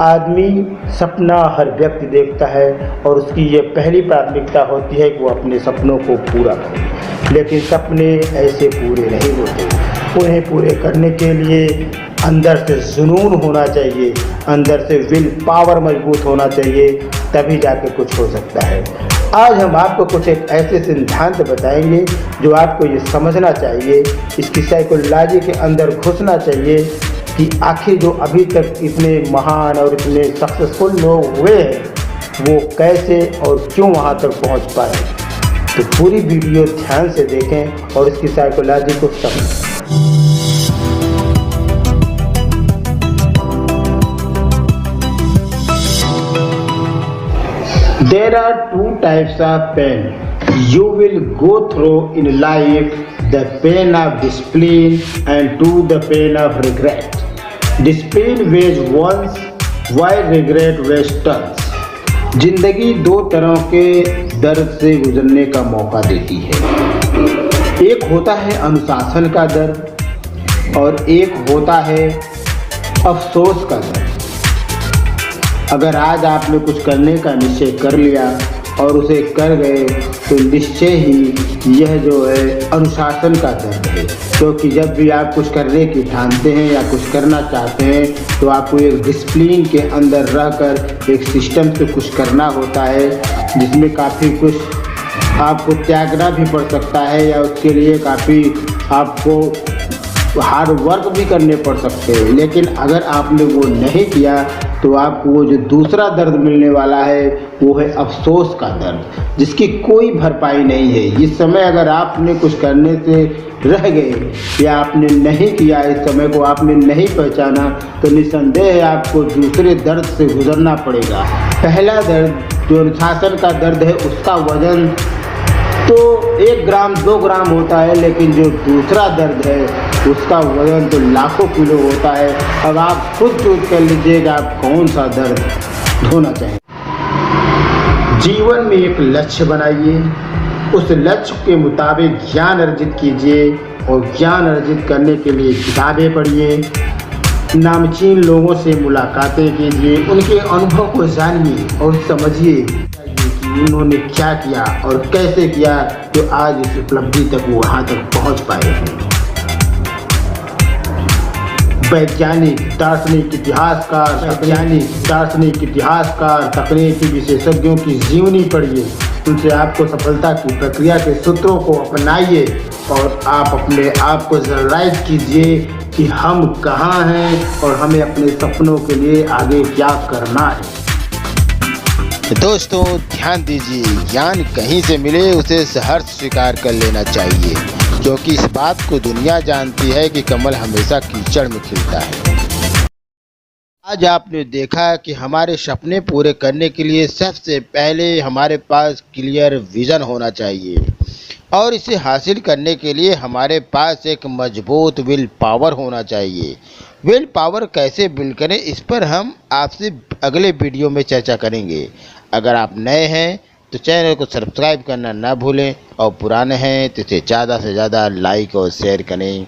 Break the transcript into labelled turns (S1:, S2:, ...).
S1: आदमी सपना हर व्यक्ति देखता है और उसकी ये पहली प्राथमिकता होती है कि वो अपने सपनों को पूरा करे। लेकिन सपने ऐसे पूरे नहीं होते। उन्हें पूरे करने के लिए अंदर से जुनून होना चाहिए, अंदर से विल पावर मजबूत होना चाहिए, तभी जाके कुछ हो सकता है। आज हम आपको कुछ एक ऐसे सिद्धांत बताएंगे जो आपको ये समझना चाहिए, इसकी साइकोलॉजी के अंदर घुसना चाहिए कि आखिर जो अभी तक इतने महान और इतने सक्सेसफुल लोग हुए हैं वो कैसे और क्यों वहाँ तक पहुँच पाए। तो पूरी वीडियो ध्यान से देखें और इसकी साइकोलॉजी को समझें। There are two types of pain you will go through in life: the pain of discipline and the pain of regret. Discipline weighs once while regret weighs tons. जिंदगी दो तरह के दर्द से गुजरने का मौका देती है। एक होता है अनुशासन का दर्द और एक होता है अफसोस का दर्द। अगर आज आपने कुछ करने का निश्चय कर लिया और उसे कर गए तो निश्चय ही यह जो है अनुशासन का दर्द है, क्योंकि जब भी आप कुछ करने की ठानते हैं या कुछ करना चाहते हैं तो आपको एक डिसिप्लिन के अंदर रहकर एक सिस्टम से कुछ करना होता है, जिसमें काफ़ी कुछ आपको त्यागना भी पड़ सकता है या उसके लिए काफ़ी आपको हार्ड वर्क भी करने पड़ सकते हैं। लेकिन अगर आपने वो नहीं किया तो आपको वो जो दूसरा दर्द मिलने वाला है वो है अफसोस का दर्द, जिसकी कोई भरपाई नहीं है। इस समय अगर आपने कुछ करने से रह गए या आपने नहीं किया, इस समय को आपने नहीं पहचाना, तो निस्संदेह आपको दूसरे दर्द से गुजरना पड़ेगा। पहला दर्द जो अनुशासन का दर्द है उसका वजन तो 1 ग्राम 2 ग्राम होता है, लेकिन जो दूसरा दर्द है उसका वजन तो लाखों किलो होता है। अब आप खुद चूज कर लीजिएगा आप कौन सा दर्द ढोना चाहें। जीवन में एक लक्ष्य बनाइए, उस लक्ष्य के मुताबिक ज्ञान अर्जित कीजिए और ज्ञान अर्जित करने के लिए किताबें पढ़िए, नामचीन लोगों से मुलाकातें कीजिए, उनके अनुभव को जानिए और समझिए कि उन्होंने क्या किया और कैसे किया तो आज इस उपलब्धि तक वो वहाँ तक पहुँच पाए हैं। वैज्ञानिक, दार्शनिक, इतिहासकार, तकनीकी विशेषज्ञों की जीवनी पढ़िए, उनसे आपको सफलता की प्रक्रिया के सूत्रों को अपनाइए और आप अपने आप को जराइज कीजिए कि हम कहाँ हैं और हमें अपने सपनों के लिए आगे क्या करना है।
S2: दोस्तों ध्यान दीजिए, ज्ञान कहीं से मिले उसे सहर्ष स्वीकार कर लेना चाहिए, क्योंकि इस बात को दुनिया जानती है कि कमल हमेशा कीचड़ में खिलता है। आज आपने देखा कि हमारे सपने पूरे करने के लिए सबसे पहले हमारे पास क्लियर विजन होना चाहिए और इसे हासिल करने के लिए हमारे पास एक मजबूत विल पावर होना चाहिए। विल पावर कैसे बिल्ड करें इस पर हम आपसे अगले वीडियो में चर्चा करेंगे। अगर आप नए हैं तो चैनल को सब्सक्राइब करना ना भूलें और पुराने हैं तो इसे ज़्यादा से ज़्यादा लाइक और शेयर करें।